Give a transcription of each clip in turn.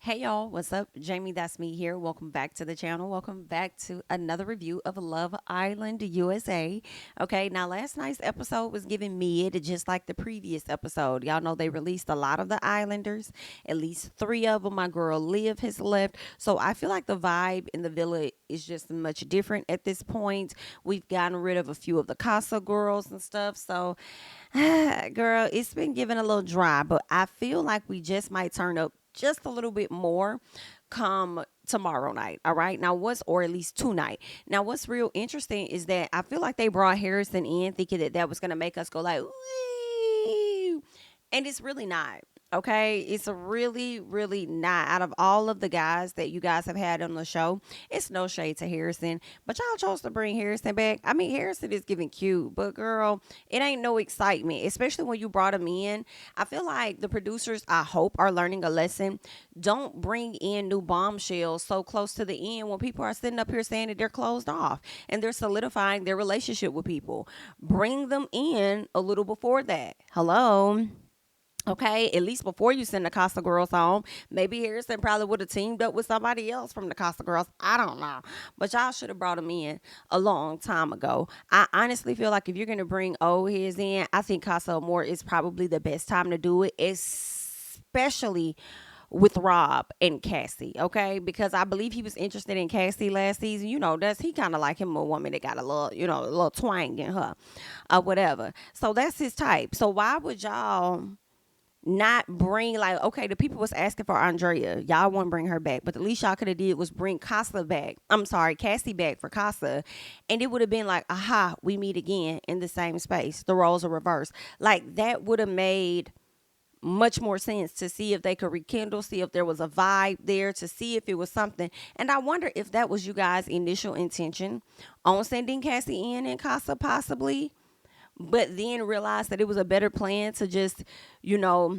Hey y'all, what's up? JamiThatsMe here. Welcome back to the channel. Welcome back to another review of Love Island USA. Okay, now last night's episode was giving mid, just like the previous episode. Y'all know they released a lot of the Islanders, at least 3 of them. My girl Liv has left. So I feel like the vibe in the villa is just much different at this point. We've gotten rid of a few of the Casa girls and stuff. So, girl, it's been given a little dry, but I feel like we just might turn up just a little bit more come tomorrow night. All right. Now, or at least tonight. Now, what's real interesting is that I feel like they brought Harrison in thinking that that was going to make us go like, "Wee," and it's really not. Okay, it's really, really not. Out of all of the guys that you guys have had on the show, it's no shade to Harrison, but y'all chose to bring Harrison back. I mean, Harrison is giving cute, but girl, it ain't no excitement, especially when you brought him in. I feel like the producers, I hope, are learning a lesson. Don't bring in new bombshells so close to the end when people are sitting up here saying that they're closed off and they're solidifying their relationship with people. Bring them in a little before that. Hello. Okay, at least before you send the Costa girls home, maybe Harrison probably would have teamed up with somebody else from the Costa girls. I don't know, but y'all should have brought him in a long time ago. I honestly feel like if you're gonna bring old heads in, I think Casa Amor is probably the best time to do it, especially with Rob and Cassie, okay? Because I believe he was interested in Cassie last season. You know, that's he kind of like him a woman that got a little, a little twang in her, or whatever. So that's his type. So why would y'all not bring like okay, the people was asking for Andrea, y'all want to bring her back, but the least y'all could have did was bring Casa back, I'm sorry, Cassie back for Casa, and it would have been like, aha, we meet again in the same space, the roles are reversed. Like that would have made much more sense to see if they could rekindle, see if there was a vibe there, to see if it was something. And I wonder if that was you guys initial intention on sending Cassie in Casa possibly, but then realized that it was a better plan to just, you know,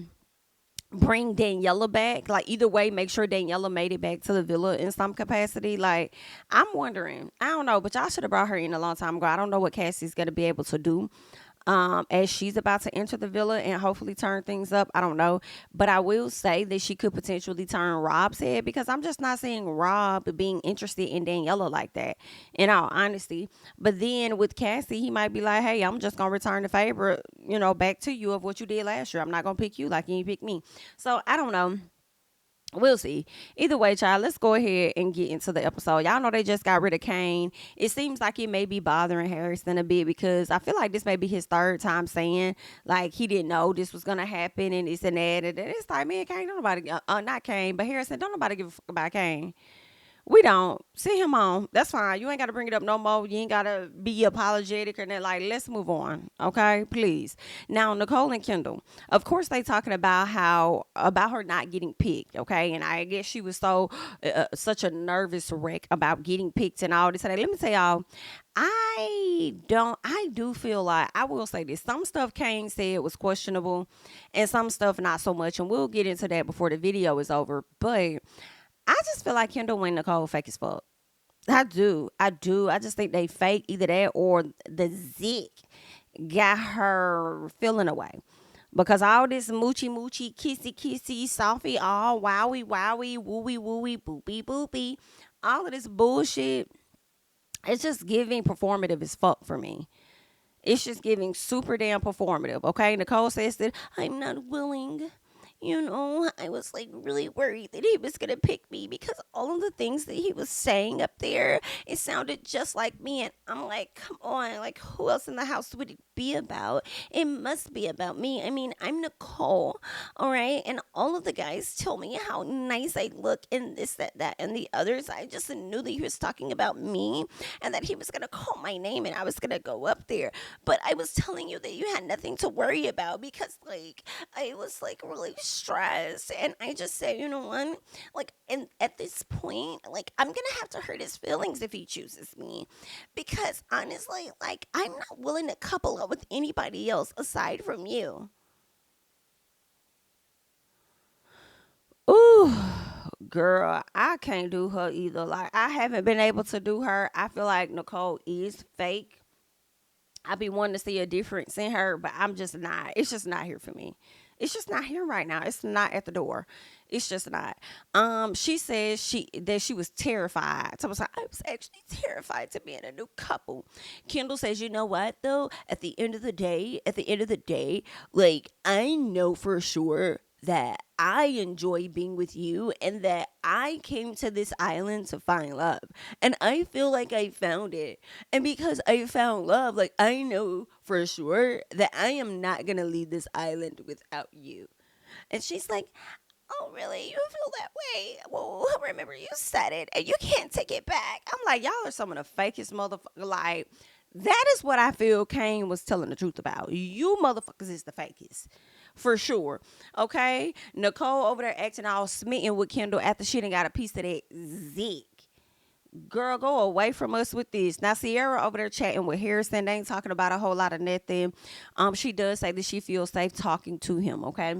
bring Daniela back. Like either way, make sure Daniela made it back to the villa in some capacity. Like I'm wondering, I don't know, but y'all should have brought her in a long time ago. I don't know what Cassie's gonna be able to do as she's about to enter the villa and hopefully turn things up. I don't know. But I will say that she could potentially turn Rob's head because I'm just not seeing Rob being interested in Daniela like that, in all honesty. But then with Cassie, he might be like, hey, I'm just going to return the favor, back to you of what you did last year. I'm not going to pick you like you picked me. So I don't know. We'll see. Either way, child, let's go ahead and get into the episode. Y'all know they just got rid of Kane. It seems like it may be bothering Harrison a bit because I feel like this may be his third time saying like he didn't know this was gonna happen and it's an ad. And it's like, man, Kane, don't nobody, not Kane, but Harrison, don't nobody give a fuck about Kane. We don't. Send him on. That's fine. You ain't got to bring it up no more. You ain't got to be apologetic or nothing. Like, let's move on. Okay? Please. Now, Nicole and Kendall, of course, they talking about about her not getting picked. Okay? And I guess she was such a nervous wreck about getting picked and all this. And let me tell y'all, I do feel like, I will say this. Some stuff Kane said was questionable and some stuff not so much. And we'll get into that before the video is over. But I just feel like Kendall and Nicole fake as fuck. I do. I do. I just think they fake either that or the zick got her feeling away. Because all this moochie moochie, kissy kissy, softy, all wowie wowie, wooey wooey, boopy boopy, all of this bullshit, it's just giving performative as fuck for me. It's just giving super damn performative. Okay, Nicole says that I'm not willing. I was like really worried that he was going to pick me because all of the things that he was saying up there, it sounded just like me. And I'm like, come on, like who else in the house would it be about? It must be about me. I mean, I'm Nicole, all right? And all of the guys tell me how nice I look and this, that, and the others. I just knew that he was talking about me and that he was going to call my name and I was going to go up there. But I was telling you that you had nothing to worry about because like I was like really stressed and I just said, you know what, like, and at this point, like, I'm gonna have to hurt his feelings if he chooses me because honestly, like, I'm not willing to couple up with anybody else aside from you. Ooh, girl, I can't do her either. Like, I haven't been able to do her. I feel like Nicole is fake. I be wanting to see a difference in her, but I'm just not. It's just not here for me. It's just not here right now. It's not at the door. It's just not. She says she was terrified. So I was like, I was actually terrified to be in a new couple. Kendall says, you know what though? At the end of the day, like I know for sure that I enjoy being with you and that I came to this island to find love. And I feel like I found it. And because I found love, like I know for sure that I am not going to leave this island without you. And she's like, oh, really? You feel that way? Well, remember, you said it and you can't take it back. I'm like, y'all are some of the fakest motherfuckers. Like, that is what I feel Kane was telling the truth about. You motherfuckers is the fakest. For sure. Okay? Nicole over there acting all smitten with Kendall after she done got a piece of that zick. Girl, go away from us with this. Now, Sierra over there chatting with Harrison. They ain't talking about a whole lot of nothing. She does say that she feels safe talking to him, okay?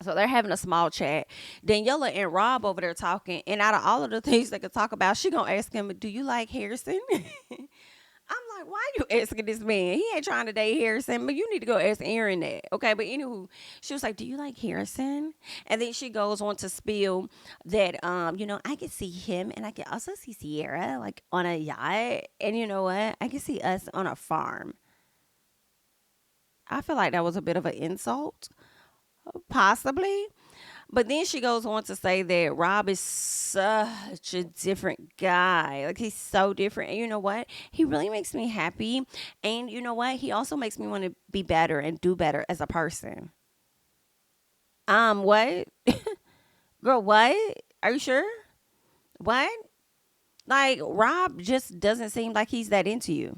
So they're having a small chat. Daniela and Rob over there talking. And out of all of the things they could talk about, she gonna ask him, do you like Harrison? I'm like, why are you asking this man? He ain't trying to date Harrison, but you need to go ask Aaron that. Okay, but anywho, she was like, do you like Harrison? And then she goes on to spill that, I could see him and I could also see Sierra like on a yacht. And you know what? I could see us on a farm. I feel like that was a bit of an insult. Possibly. But then she goes on to say that Rob is such a different guy. Like, he's so different. And you know what? He really makes me happy. And you know what? He also makes me want to be better and do better as a person. What? Girl, what? Are you sure? What? Like, Rob just doesn't seem like he's that into you.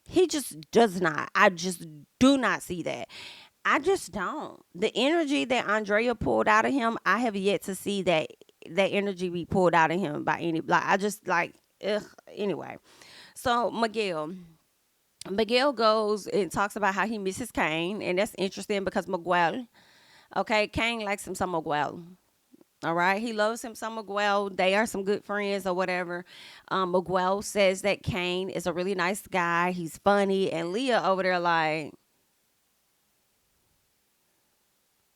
He just does not. I just do not see that. I just don't. The energy that Andrea pulled out of him, I have yet to see that energy be pulled out of him by any. Like I just like, ugh. Anyway, so Miguel goes and talks about how he misses Kane, and that's interesting because Miguel, okay, Kane likes him some Miguel. All right, he loves him some Miguel. They are some good friends or whatever. Miguel says that Kane is a really nice guy. He's funny, and Leah over there like,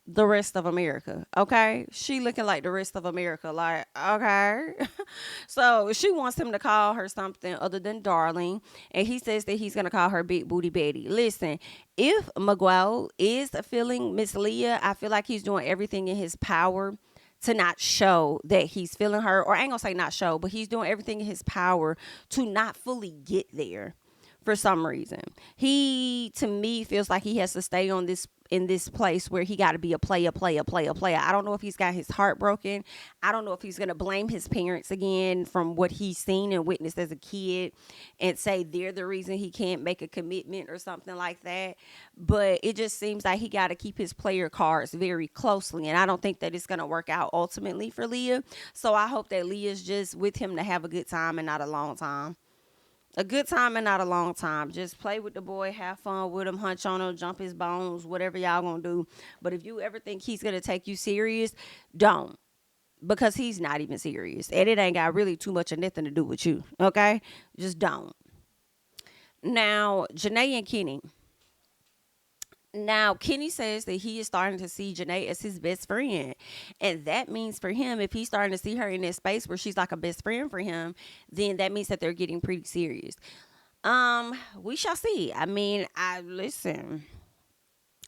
the rest of America. Okay. She looking like the rest of America. Like, okay. So she wants him to call her something other than darling. And he says that he's going to call her Big Booty Betty. Listen, if Miguel is feeling Miss Leah, I feel like he's doing everything in his power to not show that he's feeling her. Or I ain't going to say not show, but he's doing everything in his power to not fully get there. For some reason, he to me feels like he has to stay on this in this place where he got to be a player. I don't know if he's got his heart broken. I don't know if he's gonna blame his parents again from what he's seen and witnessed as a kid, and say they're the reason he can't make a commitment or something like that. But it just seems like he got to keep his player cards very closely, and I don't think that it's gonna work out ultimately for Leah. So I hope that Leah's just with him to have a good time and not a long time. A good time and not a long time. Just play with the boy, have fun with him, hunch on him, jump his bones, whatever y'all gonna do. But if you ever think he's gonna take you serious, don't. Because he's not even serious. And it ain't got really too much of nothing to do with you. Okay? Just don't. Now, Janae and Kenny. Now, Kenny says that he is starting to see Janae as his best friend. And that means for him, if he's starting to see her in this space where she's like a best friend for him, then that means that they're getting pretty serious. We shall see. I mean, listen.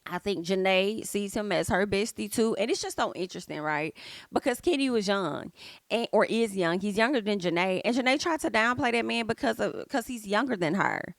I think Janae sees him as her bestie too. And it's just so interesting, right? Because Kenny was young or is young. He's younger than Janae. And Janae tried to downplay that man because he's younger than her.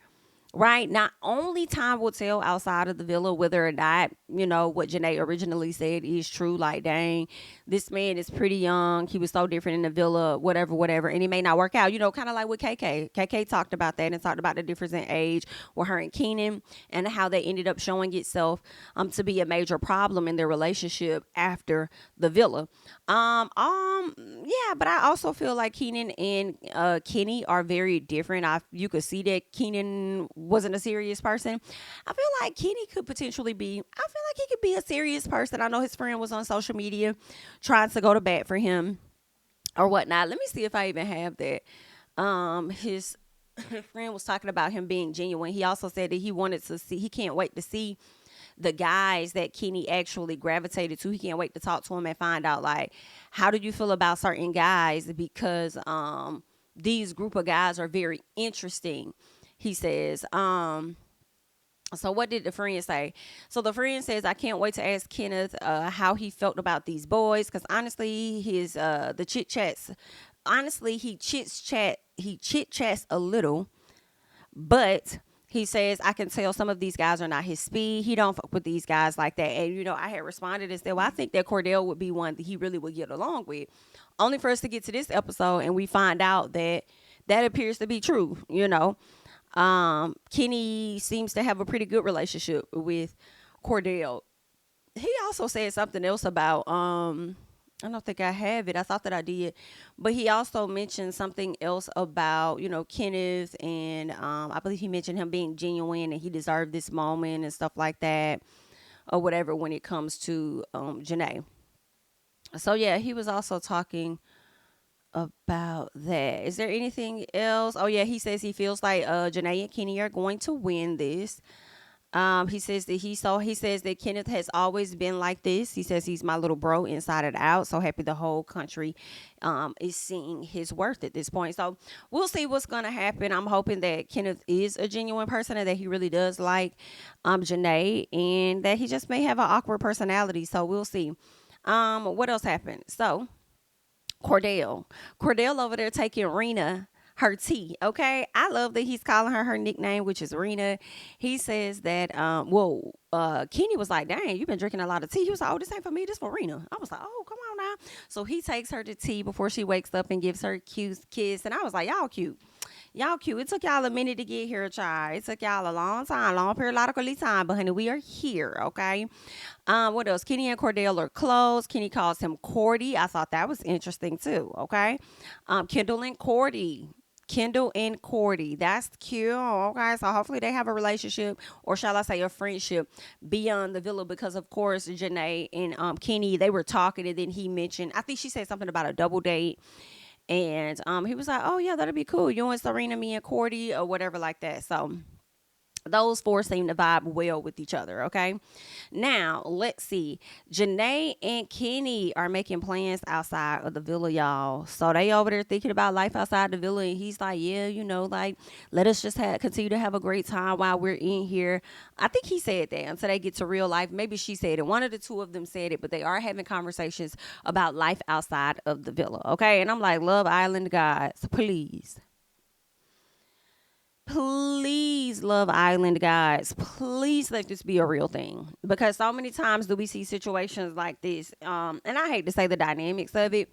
Right. Not only time will tell outside of the villa whether or not, what Janae originally said is true. Like, dang, this man is pretty young. He was so different in the villa, whatever. And it may not work out, kind of like with KK. KK talked about that and talked about the difference in age with her and Keenan and how they ended up showing itself to be a major problem in their relationship after the villa. Yeah, but I also feel like Keenan and Kenny are very different. You could see that Keenan wasn't a serious person. I feel like Kenny could potentially be, I feel like he could be a serious person. I know his friend was on social media trying to go to bat for him or whatnot. Let me see if I even have that. His friend was talking about him being genuine. He also said that he can't wait to see the guys that Kenny actually gravitated to. He can't wait to talk to him and find out, like, how do you feel about certain guys, because these group of guys are very interesting, he says. So what did the friend say? So the friend says, I can't wait to ask Kenneth how he felt about these boys, because honestly, his the chit chats, honestly, he chit chats a little, but he says, I can tell some of these guys are not his speed. He don't fuck with these guys like that. And, I had responded and said, well, I think that Cordell would be one that he really would get along with. Only for us to get to this episode and we find out that appears to be true, Kenny seems to have a pretty good relationship with Cordell. He also said something else about, I don't think I have it. I thought that I did. But he also mentioned something else about, Kenneth. And I believe he mentioned him being genuine and he deserved this moment and stuff like that. Or whatever when it comes to Janae. So, yeah, he was also talking about that. Is there anything else? Oh, yeah, he says he feels like Janae and Kenny are going to win this. He says that he says that Kenneth has always been like this. He says he's my little bro inside and out. So happy the whole country is seeing his worth at this point. So we'll see what's going to happen. I'm hoping that Kenneth is a genuine person and that he really does like Janae, and that he just may have an awkward personality. So we'll see. What else happened? So Cordell over there taking Rena her tea. Okay, I love that he's calling her nickname, which is Rena. He says that Kenny was like, dang, you've been drinking a lot of tea. He was like, oh, this ain't for me, this for Rena. I was like, oh, come on now. So he takes her to tea before she wakes up and gives her a cute kiss, and I was like, y'all cute. It took y'all a minute to get here, child. It took y'all a long periodically time, but honey, we are here, okay? What else? Kenny and Cordell are close. Kenny calls him Cordy. I thought that was interesting too, okay? Kendall and Cordy. That's cute. Okay, so hopefully they have a relationship, or shall I say a friendship, beyond the villa, because of course Janae and Kenny, they were talking, and then he mentioned, I think she said something about a double date. And he was like, oh yeah, that'll be cool. You and Serena, me and Cordy, or whatever like that. So those four seem to vibe well with each other, okay? Now, let's see. Janae and Kenny are making plans outside of the villa, y'all. So they over there thinking about life outside the villa, and he's like, yeah, like, let us just continue to have a great time while we're in here. I think he said that until they get to real life. Maybe she said it. One of the two of them said it, but they are having conversations about life outside of the villa, okay? And I'm like, Love Island guys, please, Love Island guys, please let this be a real thing, because so many times do we see situations like this, and I hate to say the dynamics of it,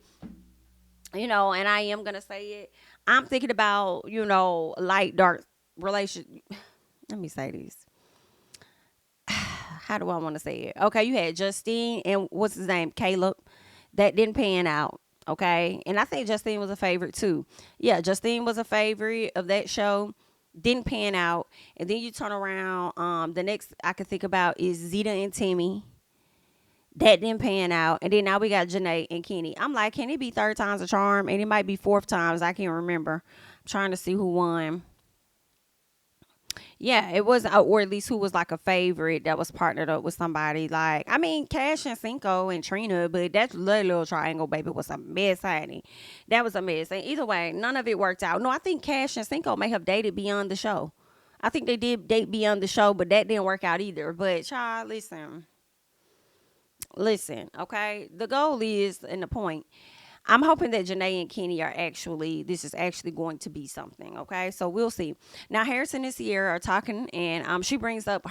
and I am gonna say it. I'm thinking about light dark relation. Let me say this. How do I want to say it? Okay, you had Justine and what's his name, Caleb, that didn't pan out. Okay, and I think Justine was a favorite too. Yeah, Justine was a favorite of that show. Didn't pan out. And then you turn around, the next I could think about is Zeta and Timmy. That didn't pan out. And then now we got Janae and Kenny. I'm like, can it be third time's a charm? And it might be fourth times. I can't remember. I'm trying to see who won. Yeah, it was, or at least who was like a favorite that was partnered up with somebody. Like, I mean, Cash and Cinco and Trina, but that little triangle baby was a mess, honey. That was a mess. And either way, none of it worked out. No, I think Cash and Cinco may have dated beyond the show. I think they did date beyond the show, but that didn't work out either. But, child, listen, okay? The goal is, and the point, I'm hoping that Janae and Kenny this is actually going to be something, okay? So we'll see. Now, Harrison and Sierra are talking, and she brings up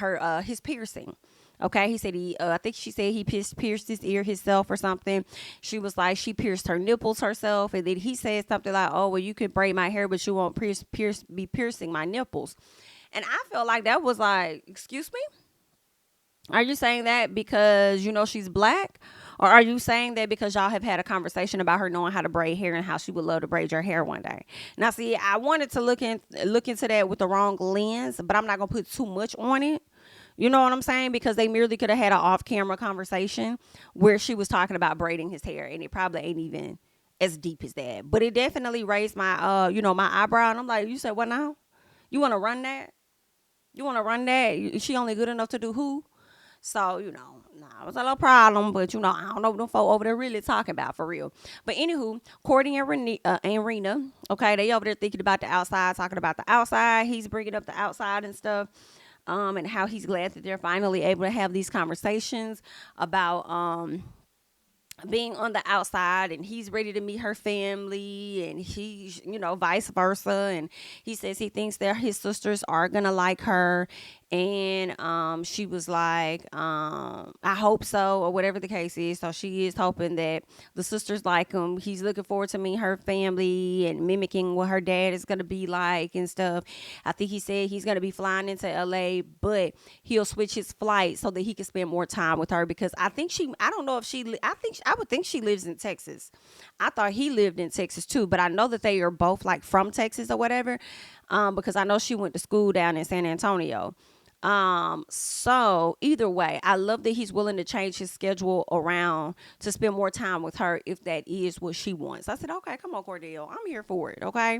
his piercing. Okay, he said I think she said he pierced his ear himself or something. She was like, she pierced her nipples herself. And then he said something like, oh, well, you could braid my hair, but you won't be piercing my nipples. And I felt like that was like, excuse me? Are you saying that because she's black? Or are you saying that because y'all have had a conversation about her knowing how to braid hair and how she would love to braid your hair one day? Now, see, I wanted to look into that with the wrong lens, but I'm not going to put too much on it. You know what I'm saying? Because they merely could have had an off-camera conversation where she was talking about braiding his hair, and it probably ain't even as deep as that. But it definitely raised my, my eyebrow, and I'm like, you said what now? You want to run that? Is she only good enough to do who? So, nah, it was a little problem, but I don't know what them folk over there really talking about for real. But anywho, Courtney and Rena, okay, they over there thinking about the outside, talking about the outside. He's bringing up the outside and stuff, and how he's glad that they're finally able to have these conversations about being on the outside, and he's ready to meet her family, and he's vice versa. And he says he thinks that his sisters are gonna like her. And she was like, I hope so, or whatever the case is. So she is hoping that the sisters like him. He's looking forward to meeting her family and mimicking what her dad is gonna be like and stuff. I think he said he's gonna be flying into LA, but he'll switch his flight so that he can spend more time with her, because I don't know if I would think she lives in Texas. I thought he lived in Texas too, but I know that they are both like from Texas or whatever, because I know she went to school down in San Antonio. So either way, I love that he's willing to change his schedule around to spend more time with her if that is what she wants. I said, okay, come on, Cordell, I'm here for it. Okay.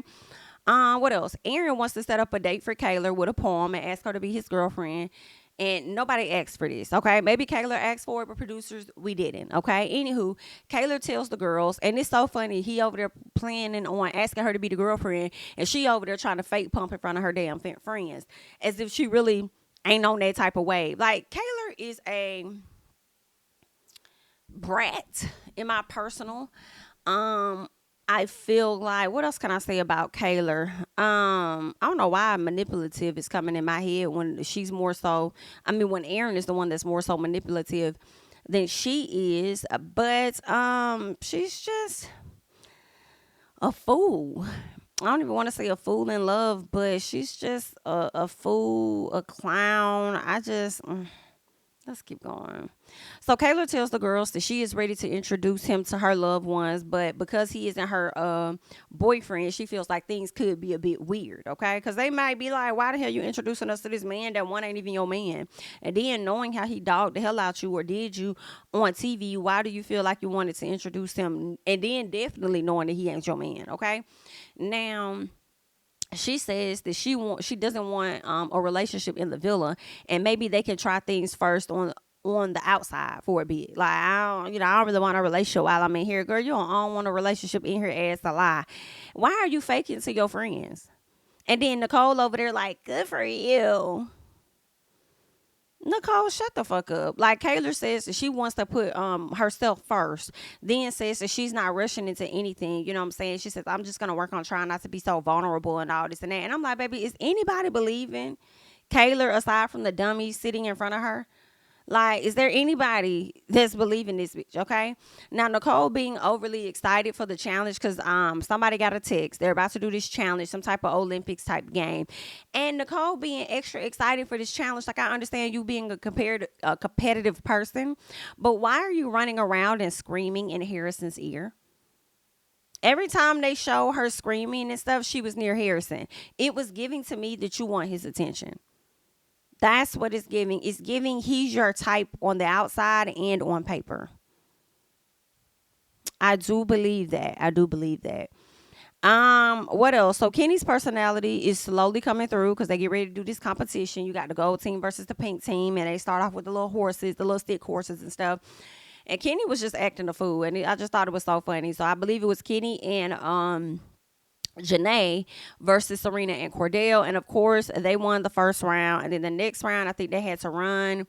What else? Aaron wants to set up a date for Kayla with a poem and ask her to be his girlfriend. And nobody asked for this, okay? Maybe Kayla asked for it, but producers, we didn't, okay? Anywho, Kayla tells the girls, and it's so funny, he over there planning on asking her to be the girlfriend, and she over there trying to fake pump in front of her damn friends, as if she really ain't on that type of wave. Like, Kayla is a brat, in my personal. I feel like, what else can I say about Kayla? I don't know why manipulative is coming in my head when she's more so. I mean, when Aaron is the one that's more so manipulative than she is, but she's just a fool. I don't even want to say a fool in love, but she's just a fool, a clown. Let's keep going. So Kayla tells the girls that she is ready to introduce him to her loved ones, but because he isn't her boyfriend, she feels like things could be a bit weird, okay? Because they might be like, why the hell you introducing us to this man that one ain't even your man? And then knowing how he dogged the hell out you or did you on TV, why do you feel like you wanted to introduce him? And then definitely knowing that he ain't your man, okay? Now, she says that she doesn't want a relationship in the villa, and maybe they can try things first on the outside for a bit. Like, I don't really want a relationship while I'm in here. Girl, you don't want a relationship in here as a lie. Why are you faking to your friends? And then Nicole over there like, good for you. Nicole, shut the fuck up. Like, Kayla says that she wants to put herself first, then says that she's not rushing into anything. You know what I'm saying? She says, I'm just gonna work on trying not to be so vulnerable and all this and that. And I'm like, baby, is anybody believing Kayla aside from the dummies sitting in front of her? Like, is there anybody that's believing this bitch? Okay. Now, Nicole being overly excited for the challenge because somebody got a text. They're about to do this challenge, some type of Olympics type game. And Nicole being extra excited for this challenge, like, I understand you being a competitive person, but why are you running around and screaming in Harrison's ear? Every time they show her screaming and stuff, she was near Harrison. It was giving to me that you want his attention. That's what it's giving. It's giving he's your type on the outside and on paper. I do believe that. What else? So Kenny's personality is slowly coming through because they get ready to do this competition. You got the gold team versus the pink team, and they start off with the little horses, the little stick horses and stuff. And Kenny was just acting a fool, and I just thought it was so funny. So I believe it was Kenny and Janae versus Serena and Cordell, and of course they won the first round, and then the next round I think they had to run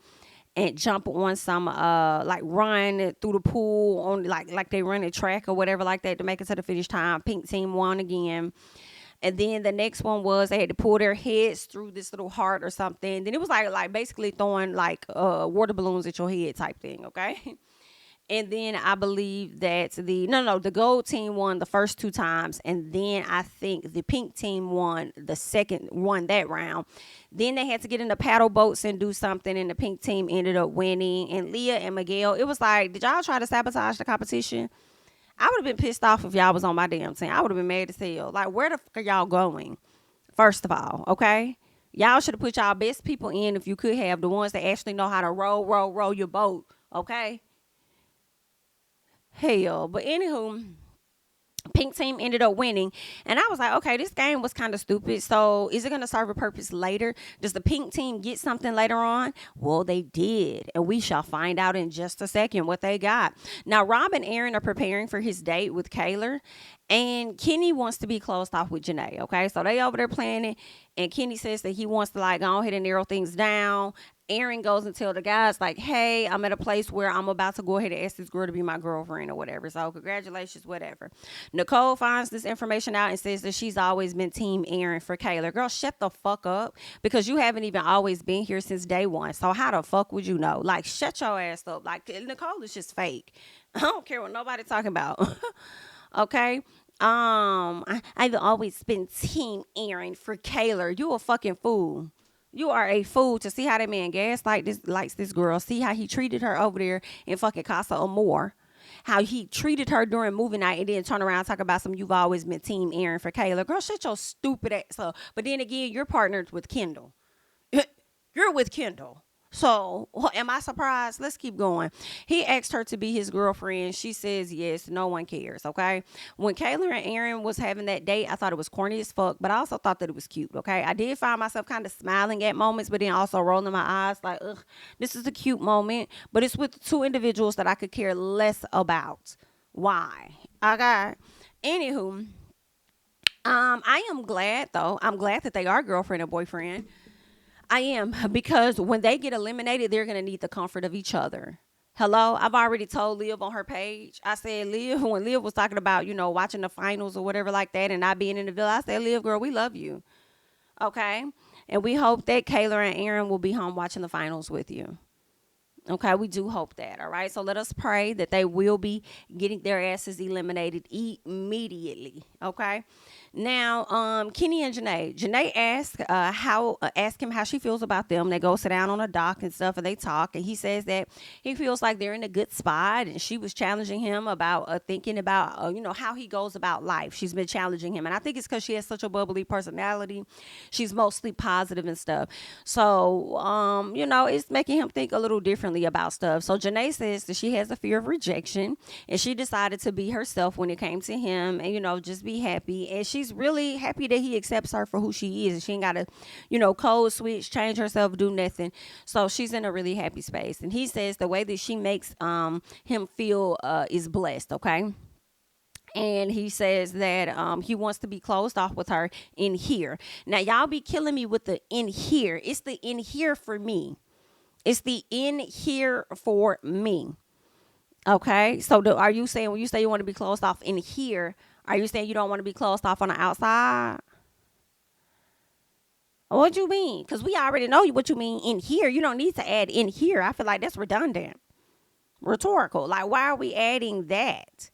and jump on some like run through the pool on like they run a track or whatever like that to make it to the finish time. Pink team won again. And then the next one was they had to pull their heads through this little heart or something. Then it was like basically throwing like water balloons at your head type thing, okay? And then I believe that the gold team won the first two times. And then I think the pink team won that round. Then they had to get in the paddle boats and do something. And the pink team ended up winning. And Leah and Miguel, it was like, did y'all try to sabotage the competition? I would have been pissed off if y'all was on my damn team. I would have been mad as hell. Like, where the fuck are y'all going? First of all, okay? Y'all should have put y'all best people in if you could have. The ones that actually know how to row your boat, okay? Hell, but anywho, Pink team ended up winning. And I was like, okay, this game was kind of stupid. So is it going to serve a purpose later? Does the pink team get something later on? Well, they did. And we shall find out in just a second what they got. Now, Rob and Aaron are preparing for his date with Kayla. And Kenny wants to be closed off with Janae. Okay. So they over there planning. And Kenny says that he wants to like go ahead and narrow things down. Aaron goes and tell the guys like, hey, I'm at a place where I'm about to go ahead and ask this girl to be my girlfriend or whatever. So congratulations, whatever. Nicole finds this information out and says that she's always been team Aaron for Kayla. Girl, shut the fuck up, because you haven't even always been here since day one. So how the fuck would you know? Like, shut your ass up. Like, Nicole is just fake. I don't care what nobody talking about. Okay. I've always been team Aaron for Kayla. You a fucking fool. You are a fool to see how that man gaslight this likes this girl. See how he treated her over there in fucking Casa Amor. How he treated her during movie night and then turn around and talk about some you've always been team Aaron for Kayla. Girl, shut your stupid ass up. But then again, you're partnered with Kendall. You're with Kendall. So, am I surprised? Let's keep going. He asked her to be his girlfriend. She says yes. No one cares, okay? When Kayla and Aaron was having that date, I thought it was corny as fuck, but I also thought that it was cute, okay? I did find myself kind of smiling at moments, but then also rolling my eyes like, ugh, this is a cute moment, but it's with two individuals that I could care less about. Why? Okay? Anywho, I am glad, though. I'm glad that they are girlfriend and boyfriend. I am, because when they get eliminated, they're going to need the comfort of each other. Hello, I've already told Liv on her page. I said, Liv, when Liv was talking about, watching the finals or whatever like that and not being in the villa, I said, Liv, girl, we love you. Okay. And we hope that Kayla and Aaron will be home watching the finals with you. Okay, we do hope that. All right, so let us pray that they will be getting their asses eliminated immediately. Okay. Now, Kenny and Janae ask him how she feels about them. They go sit down on a dock and stuff, and they talk. And he says that he feels like they're in a good spot. And she was challenging him about thinking about how he goes about life. She's been challenging him, and I think it's because she has such a bubbly personality. She's mostly positive and stuff. So, it's making him think a little differently about stuff. So Janae says that she has a fear of rejection, and she decided to be herself when it came to him, and just be happy. And she's really happy that he accepts her for who she is, and she ain't gotta code switch, change herself, do nothing. So she's in a really happy space. And he says the way that she makes him feel is blessed. Okay. And he says that he wants to be closed off with her in here. Now, y'all be killing me with the in here. It's the in here for me. It's the in here for me. Okay. So are you saying, when you say you want to be closed off in here, are you saying you don't want to be closed off on the outside? What you mean? Because we already know what you mean in here. You don't need to add in here. I feel like that's redundant. Rhetorical. Like, why are we adding that?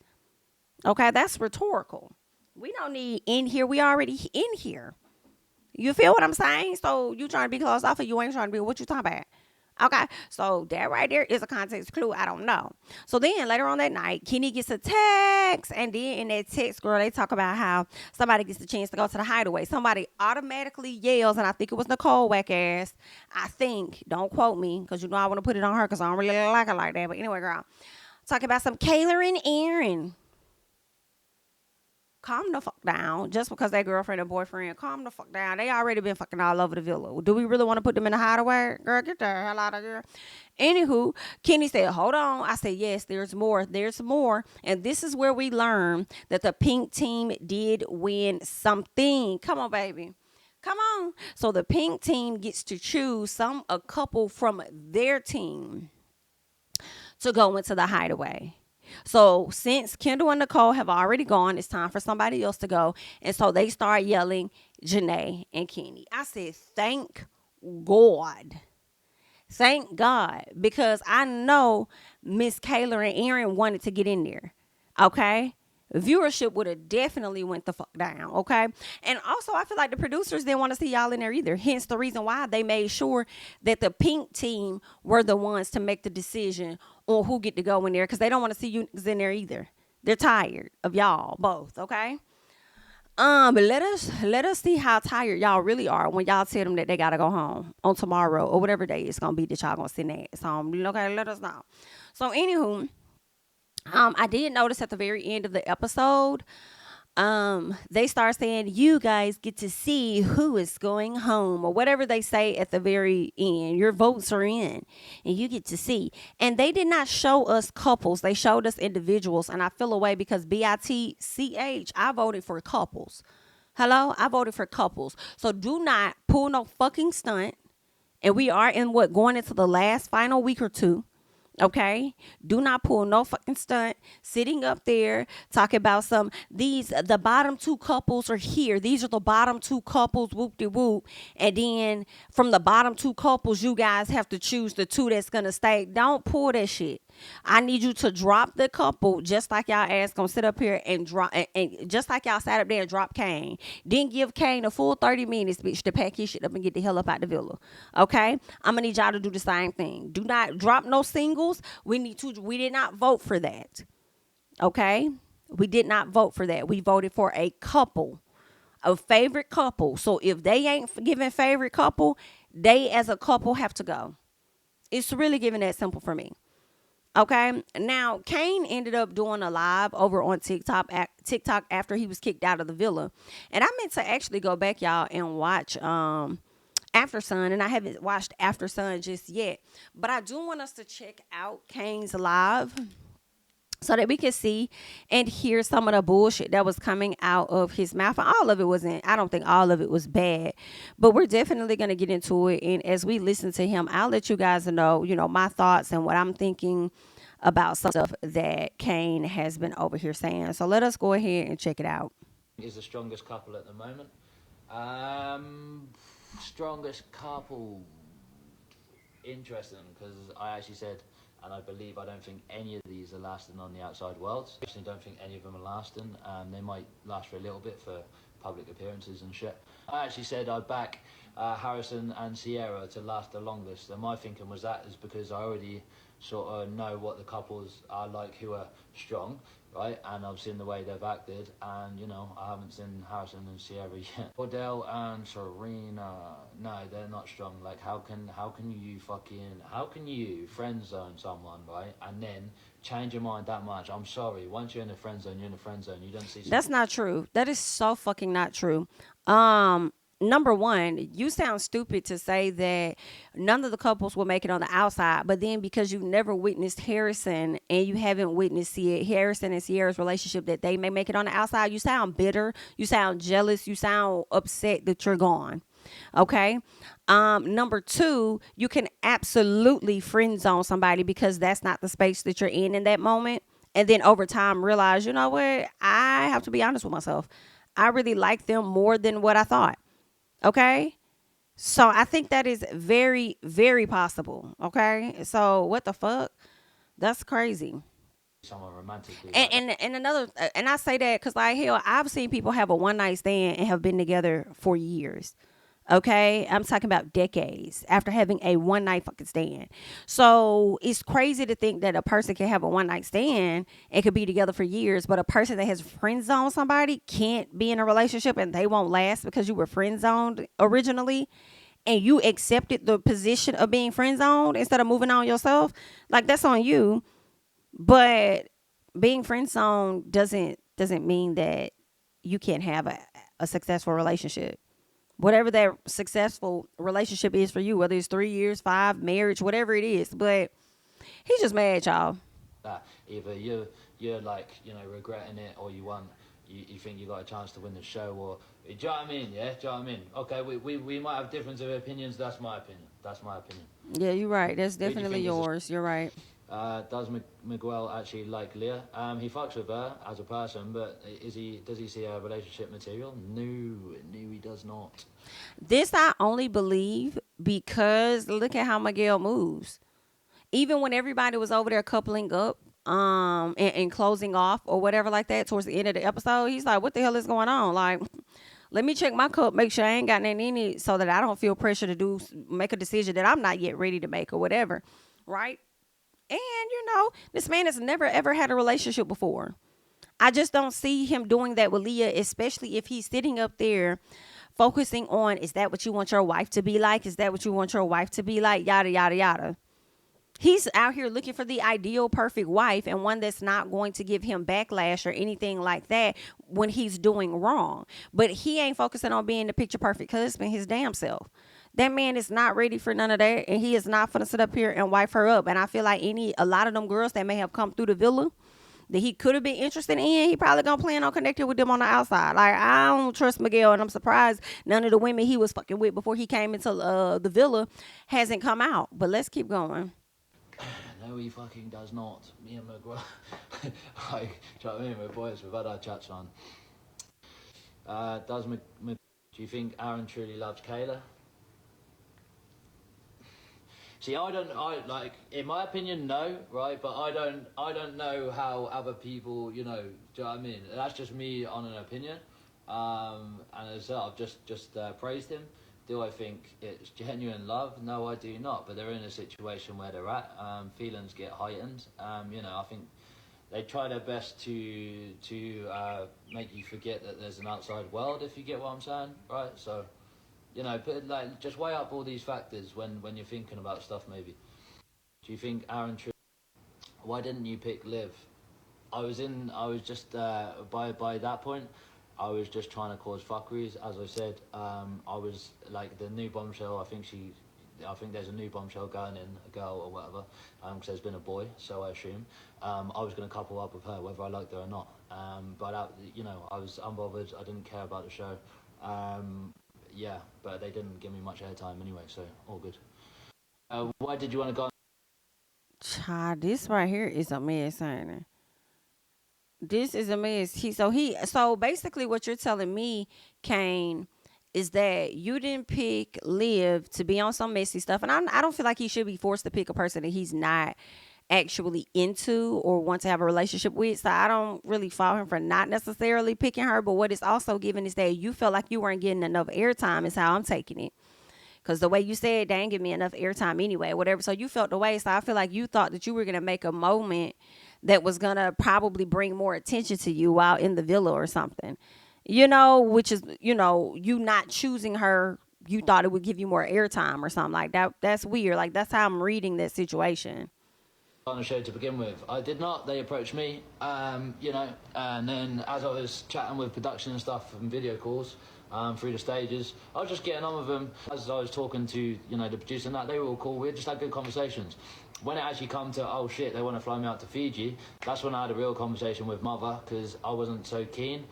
Okay, that's rhetorical. We don't need in here. We already in here. You feel what I'm saying? So you trying to be closed off, or you ain't trying to be? What you talking about? Okay, so that right there is a context clue. I don't know. So then later on that night, Kenny gets a text, and then in that text, girl, they talk about how somebody gets the chance to go to the Hideaway. Somebody automatically yells, and I think it was Nicole whack ass. I think, don't quote me, because I want to put it on her, because I don't really like her like that. But anyway, girl, talking about some Kayla and Aaron. Calm the fuck down. Just because they girlfriend and boyfriend, calm the fuck down. They already been fucking all over the villa. Do we really want to put them in the Hideaway? Girl, get the hell out of here. Anywho, Kenny said, hold on. I said, yes, there's more. There's more. And this is where we learn that the pink team did win something. Come on, baby. Come on. So the pink team gets to choose a couple from their team to go into the Hideaway. So since Kendall and Nicole have already gone, it's time for somebody else to go. And so they start yelling Janae and Kenny. I said, thank God. Thank God. Because I know Miss Kayla and Aaron wanted to get in there. Okay. Viewership would have definitely went the fuck down. Okay. And also, I feel like the producers didn't want to see y'all in there either. Hence the reason why they made sure that the pink team were the ones to make the decision on who get to go in there, because they don't want to see you in there either. They're tired of y'all both. Okay. But let us see how tired y'all really are when y'all tell them that they gotta go home on tomorrow or whatever day it's gonna be that y'all gonna send that home. Okay, let us know. So anywho, I did notice at the very end of the episode, they start saying, you guys get to see who is going home, or whatever they say at the very end. Your votes are in and you get to see. And they did not show us couples. They showed us individuals. And I feel away because BITCH, I voted for couples. Hello? I voted for couples. So do not pull no fucking stunt. And we are in going into the last final week or two. Okay, do not pull no fucking stunt sitting up there talking about the bottom two couples are here. These are the bottom two couples, whoop-de-whoop. And then from the bottom two couples, you guys have to choose the two that's going to stay. Don't pull that shit. I need you to drop the couple just like y'all ass gonna sit up here and drop, and just like y'all sat up there and drop Kane. Then give Kane a full 30 minutes, bitch, to pack his shit up and get the hell up out the villa. Okay? I'm gonna need y'all to do the same thing. Do not drop no singles. We did not vote for that. Okay? We did not vote for that. We voted for a couple. A favorite couple. So if they ain't giving favorite couple, they as a couple have to go. It's really giving that simple for me. Okay, now Kane ended up doing a live over on TikTok after he was kicked out of the villa. And I meant to actually go back, y'all, and watch After Sun, and I haven't watched After Sun just yet. But I do want us to check out Kane's live so that we can see and hear some of the bullshit that was coming out of his mouth. And all of it wasn't, I don't think all of it was bad, but we're definitely going to get into it. And as we listen to him, I'll let you guys know, my thoughts and what I'm thinking about some stuff that Kane has been over here saying. So let us go ahead and check it out. Is the strongest couple at the moment. Strongest couple. Interesting, because I actually said, and I don't think any of these are lasting on the outside world. I actually don't think any of them are lasting. They might last for a little bit for public appearances and shit. I actually said I'd back Harrison and Sierra to last the longest. And my thinking was that is because I already sort of know what the couples are like who are strong, right? And I've seen the way they've acted, and I haven't seen Harrison and Sierra yet. Odell and Serena, no, they're not strong. Like, how can you friend zone someone, right? And then change your mind that much? I'm sorry, once you're in the friend zone, you're in the friend zone. You don't see. That's not true. That is so fucking not true. Number one, you sound stupid to say that none of the couples will make it on the outside, but then because you've never witnessed Harrison and you haven't witnessed Harrison and Sierra's relationship that they may make it on the outside, you sound bitter, you sound jealous, you sound upset that you're gone. Okay. Number two, you can absolutely friend zone somebody because that's not the space that you're in that moment. And then over time realize, you know what? I have to be honest with myself. I really like them more than what I thought. Okay. So I think that is very, very possible. Okay. So what the fuck? That's crazy. Someone romantically. And another, and I say that because like hell, I've seen people have a one night stand and have been together for years. Okay, I'm talking about decades after having a one night fucking stand. So it's crazy to think that a person can have a one night stand and could be together for years, but a person that has friend zoned somebody can't be in a relationship and they won't last because you were friend zoned originally and you accepted the position of being friend zoned instead of moving on yourself. Like, that's on you. But being friend zoned doesn't mean that you can't have a successful relationship. Whatever that successful relationship is for you, whether it's 3 years, 5, marriage, whatever it is. But he's just mad, y'all. Either you're like, regretting it, or you think you got a chance to win the show, or do you know what I mean? Yeah, do you know what I mean? Okay, we might have difference of opinions. That's my opinion. Yeah, you're right. That's definitely yours. You're right. Does Miguel actually like Leah? He fucks with her as a person, but does he see a relationship material? No, he does not. This I only believe because look at how Miguel moves. Even when everybody was over there coupling up, and closing off or whatever like that towards the end of the episode, he's like, what the hell is going on? Like, let me check my cup, make sure I ain't got nothing in it so that I don't feel pressure to make a decision that I'm not yet ready to make or whatever. Right? And, this man has never, ever had a relationship before. I just don't see him doing that with Leah, especially if he's sitting up there focusing on, is that what you want your wife to be like? Is that what you want your wife to be like? Yada, yada, yada. He's out here looking for the ideal perfect wife and one that's not going to give him backlash or anything like that when he's doing wrong. But he ain't focusing on being the picture perfect husband his damn self. That man is not ready for none of that, and he is not gonna sit up here and wife her up. And I feel like a lot of them girls that may have come through the villa that he could have been interested in, he probably gonna plan on connecting with them on the outside. Like, I don't trust Miguel, and I'm surprised none of the women he was fucking with before he came into the villa hasn't come out. But let's keep going. No, he fucking does not. Me and Miguel, like, do you know what I mean? We're boys, we've had our chats on. Do you think Aaron truly loves Kayla? See, like, in my opinion, no, right? But I don't know how other people, you know, do you know what I mean? That's just me on an opinion. And as I said, I've just praised him. Do I think it's genuine love? No, I do not. But they're in a situation where they're at. Feelings get heightened. You know, I think they try their best to make you forget that there's an outside world, if you get what I'm saying, right? So, you know, but like, just weigh up all these factors when you're thinking about stuff. Maybe. Do you think Aaron? Why didn't you pick Liv? I was just by that point, I was just trying to cause fuckeries. As I said, I was like the new bombshell. I think there's a new bombshell going in, a girl or whatever. Because there's been a boy, so I assume. I was going to couple up with her, whether I liked her or not. But you know, I was unbothered. I didn't care about the show. Yeah, but they didn't give me much airtime anyway, so all good. Why did you want to go? Child, this right here is a mess, ain't it? This is a mess. So basically what you're telling me, Kane, is that you didn't pick Liv to be on some messy stuff. And I don't feel like he should be forced to pick a person that he's not actually into or want to have a relationship with. So I don't really fault him for not necessarily picking her. But what it's also given is that you felt like you weren't getting enough airtime, is how I'm taking it. Because the way you said, they ain't give me enough airtime anyway, whatever. So you felt the way. So I feel like you thought that you were going to make a moment that was going to probably bring more attention to you while in the villa or something. You know, which is, you know, you not choosing her, you thought it would give you more airtime or something like that. That's weird. Like, that's how I'm reading that situation. On the show to begin with. I did not. They approached me, you know, and then as I was chatting with production and stuff and video calls through the stages, I was just getting on with them. As I was talking to, you know, the producer and that, they were all cool. We just had good conversations. When it actually come to, oh shit, they want to fly me out to Fiji, that's when I had a real conversation with mother, because I wasn't so keen,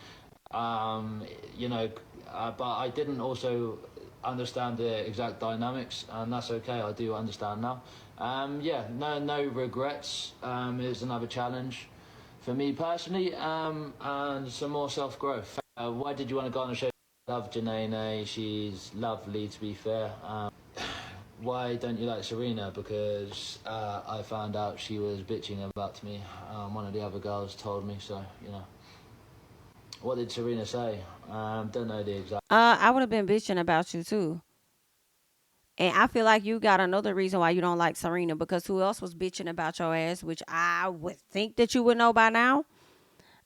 you know, but I didn't also understand the exact dynamics, and that's okay. I do understand now. Yeah, no regrets. Is another challenge for me personally, and some more self growth. Why did you want to go on the show? Love Janae. She's lovely, to be fair. Why don't you like Serena? Because I found out she was bitching about me. One of the other girls told me, so you know. What did Serena say? Don't know the exact. I would have been bitching about you too. And I feel like you got another reason why you don't like Serena, because who else was bitching about your ass, which I would think that you would know by now,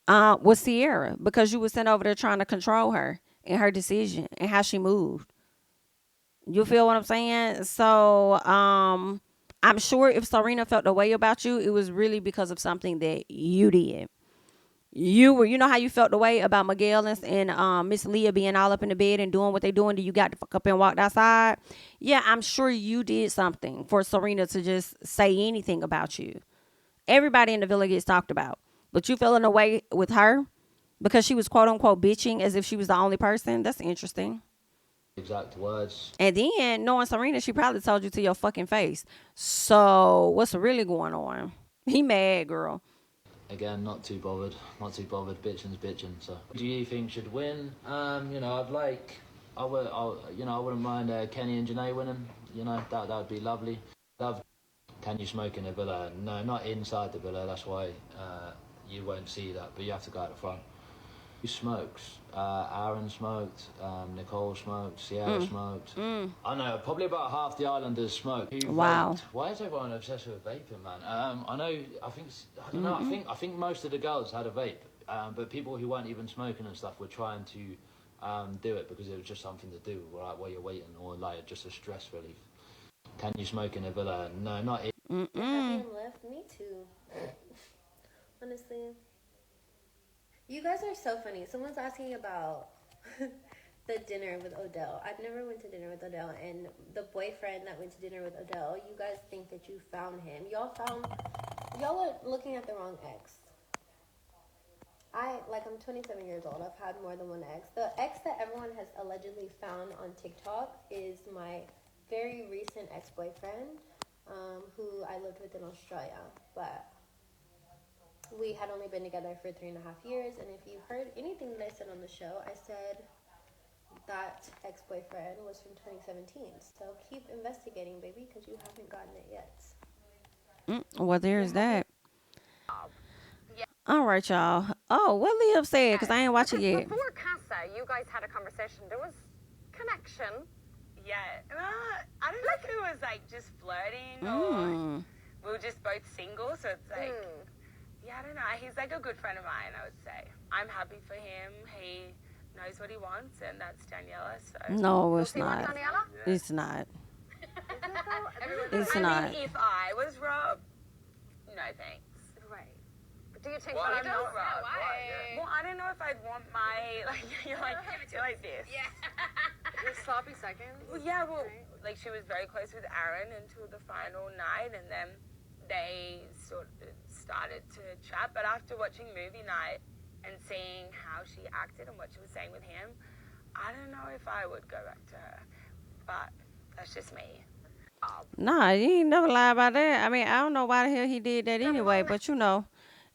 was Sierra, because you were sent over there trying to control her and her decision and how she moved. You feel what I'm saying? So, I'm sure if Serena felt the way about you, it was really because of something that you did. You know how you felt the way about Miguel and Miss Leah being all up in the bed and doing what they doing. Do you got to fuck up and walked outside? Yeah, I'm sure you did something for Serena to just say anything about you. Everybody in the villa gets talked about, but you feeling the way with her because she was quote unquote bitching as if she was the only person. That's interesting. Exact words. And then knowing Serena, she probably told you to your fucking face. So what's really going on? He mad, girl. Again, not too bothered. Not too bothered. Bitching's bitching. So, do you think should win? You know, you know, I wouldn't mind Kenny and Janae winning. You know, that would be lovely. Love. Can you smoke in the villa? No, not inside the villa. That's why you won't see that. But you have to go out the front. Who smokes? Aaron smoked. Nicole smoked. Sierra smoked. I know probably about half the islanders smoke. Who Wow. vaped? Why is everyone obsessed with vaping, man? I know. I don't know. I think most of the girls had a vape, but people who weren't even smoking and stuff were trying to do it because it was just something to do, right, while you're waiting, or like just a stress relief. Can you smoke in a villa? No, not. You're happy I'm left? Me too. Honestly. You guys are so funny. Someone's asking about the dinner with Odell. I've never went to dinner with Odell, and the boyfriend that went to dinner with Odell, you guys think that you found him. Y'all are looking at the wrong ex. I'm 27 years old. I've had more than one ex. The ex that everyone has allegedly found on TikTok is my very recent ex-boyfriend, who I lived with in Australia. But we had only been together for 3.5 years, and if you heard anything that I said on the show, I said that ex-boyfriend was from 2017. So keep investigating, baby, because you haven't gotten it yet. Well, there's that. All right, y'all. Oh, what Liv said, because I ain't watch it yet. Before Casa, you guys had a conversation. There was connection. Yeah. I don't know if it was like just flirting or we were just both single. So it's like, yeah, I don't know. He's like a good friend of mine, I would say. I'm happy for him. He knows what he wants, and that's Daniela. So No, it's You want not. Daniela? It's not. It's I not. mean, if I was Rob, no thanks. Right. But do you take But I'm photos? not Rob. Why? Well, I don't know if I'd want my you're like this. Yeah. Your sloppy seconds? Well, yeah, like she was very close with Aaron until the final night, and then they sort of started to chat. But after watching movie night and seeing how she acted and what she was saying with him, I don't know if I would go back to her. But that's just me. Nah, you ain't never lie about that. I mean, I don't know why the hell he did that anyway, but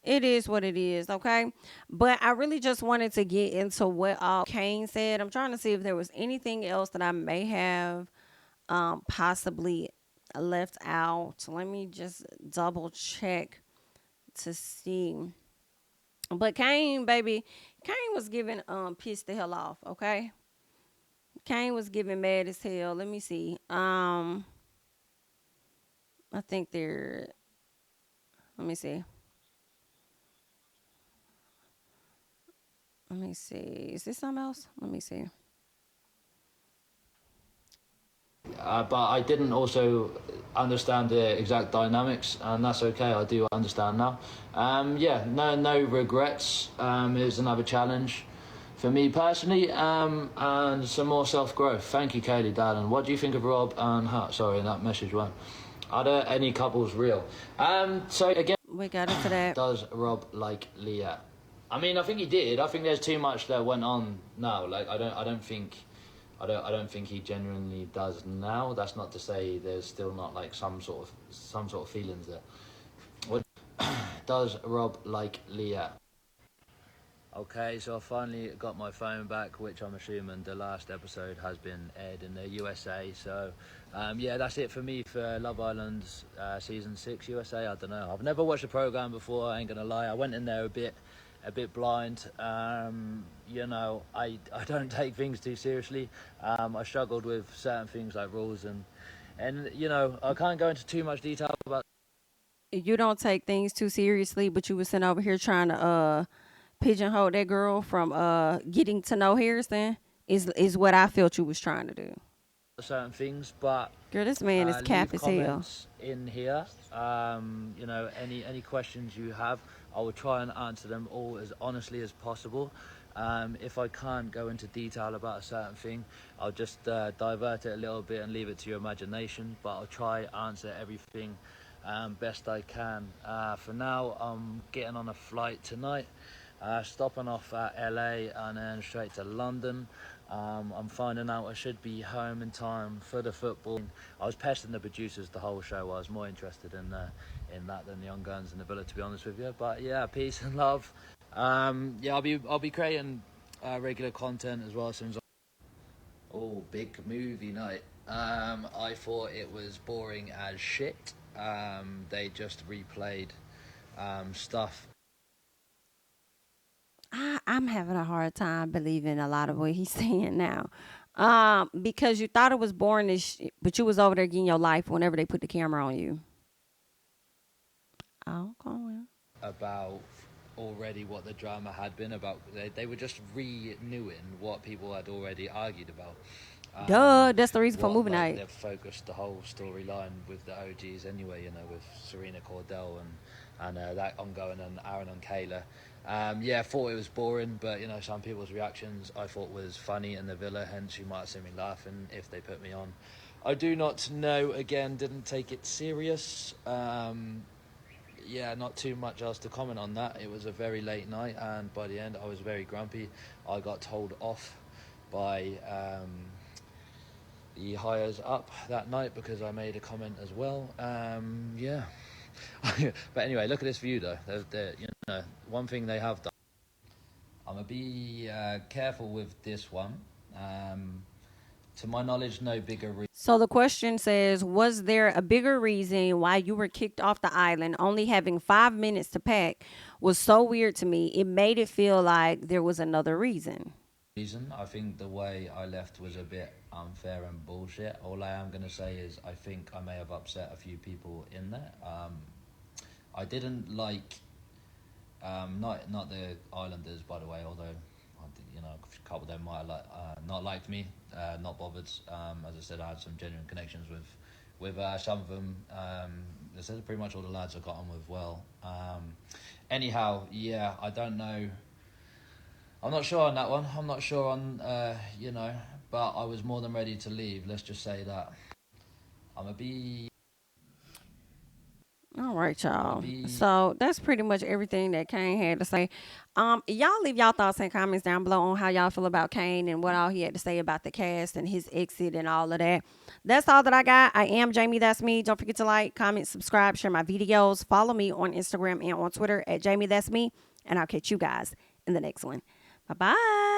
it is what it is, okay? But I really just wanted to get into what Kane said. I'm trying to see if there was anything else that I may have possibly left out. Let me just double check to see. But Kane, baby, Kane was giving pissed the hell off, okay? Kane was giving mad as hell. Let me see. I think they're. Let me see. Let me see. Is this something else? Let me see. But I didn't also understand the exact dynamics, and that's okay. I do understand now. Yeah, no regrets. It was another challenge for me personally, and some more self-growth. Thank you, Kaylee, darling. What do you think of Rob and her? Sorry, that message went. Are there any couples real? So again, We got into that. does Rob like Leah? I mean, I think he did. I think there's too much that went on now. Like, I don't think he genuinely does now. That's not to say there's still not like some sort of feelings there. What does Rob like Leah? Okay, so I finally got my phone back, which I'm assuming the last episode has been aired in the USA. So, yeah, that's it for me for Love Island season 6 USA. I don't know. I've never watched the program before. I ain't gonna lie. I went in there a bit blind. You know, I don't take things too seriously. I struggled with certain things like rules and you know, I can't go into too much detail about. You don't take things too seriously, but you were sitting over here trying to pigeonhole that girl from getting to know Harrison is what I felt you was trying to do. Certain things, but Girl, this man is cap as hell. In here, you know, any questions you have, I will try and answer them all as honestly as possible. If I can't go into detail about a certain thing, I'll just divert it a little bit and leave it to your imagination, but I'll try answer everything best I can. For now, I'm getting on a flight tonight, stopping off at LA and then straight to London. I'm finding out I should be home in time for the football. I was pestering the producers the whole show. I was more interested in that than the Young Guns and the Villa, to be honest with you. But yeah, peace and love. Yeah, I'll be creating regular content as well as soon as. Oh, big movie night. I thought it was boring as shit. They just replayed stuff. I'm having a hard time believing a lot of what he's saying now. Because you thought it was boring as shit, but you was over there getting your life whenever they put the camera on you. Oh, going About already what the drama had been about. They were just renewing what people had already argued about. Duh, that's the reason for movie Like, night. they've focused the whole storyline with the OGs anyway, you know, with Serena Cordell and that ongoing, and Aaron and Kayla. Yeah, I thought it was boring, but you know, some people's reactions I thought was funny in the villa, hence you might have seen me laughing if they put me on. I do not know, again, didn't take it serious. Yeah, not too much else to comment on that. It was a very late night, and by the end I was very grumpy. I got told off by the hires up that night because I made a comment as well. Yeah. But anyway, look at this view though. You know, one thing they have done. I'm gonna be careful with this one. To my knowledge, no bigger reason. So the question says, was there a bigger reason why you were kicked off the island? Only having 5 minutes to pack was so weird to me. It made it feel like there was another reason. I think the way I left was a bit unfair and bullshit. All I am going to say is I think I may have upset a few people in there. I didn't like, not the Islanders, by the way, although, you know, a couple of them might have not liked me, not bothered. As I said, I had some genuine connections with some of them. This is pretty much all the lads I got on with well. Anyhow, yeah, I don't know. I'm not sure on that one. I'm not sure on, you know, but I was more than ready to leave. Let's just say that. I'm going to be... All right, y'all. So that's pretty much everything that Kane had to say. Y'all leave y'all thoughts and comments down below on how y'all feel about Kane and what all he had to say about the cast and his exit and all of that. That's all that I got. I am Jami, that's me. Don't forget to like, comment, subscribe, share my videos. Follow me on Instagram and on Twitter at Jami, that's me. And I'll catch you guys in the next one. Bye-bye.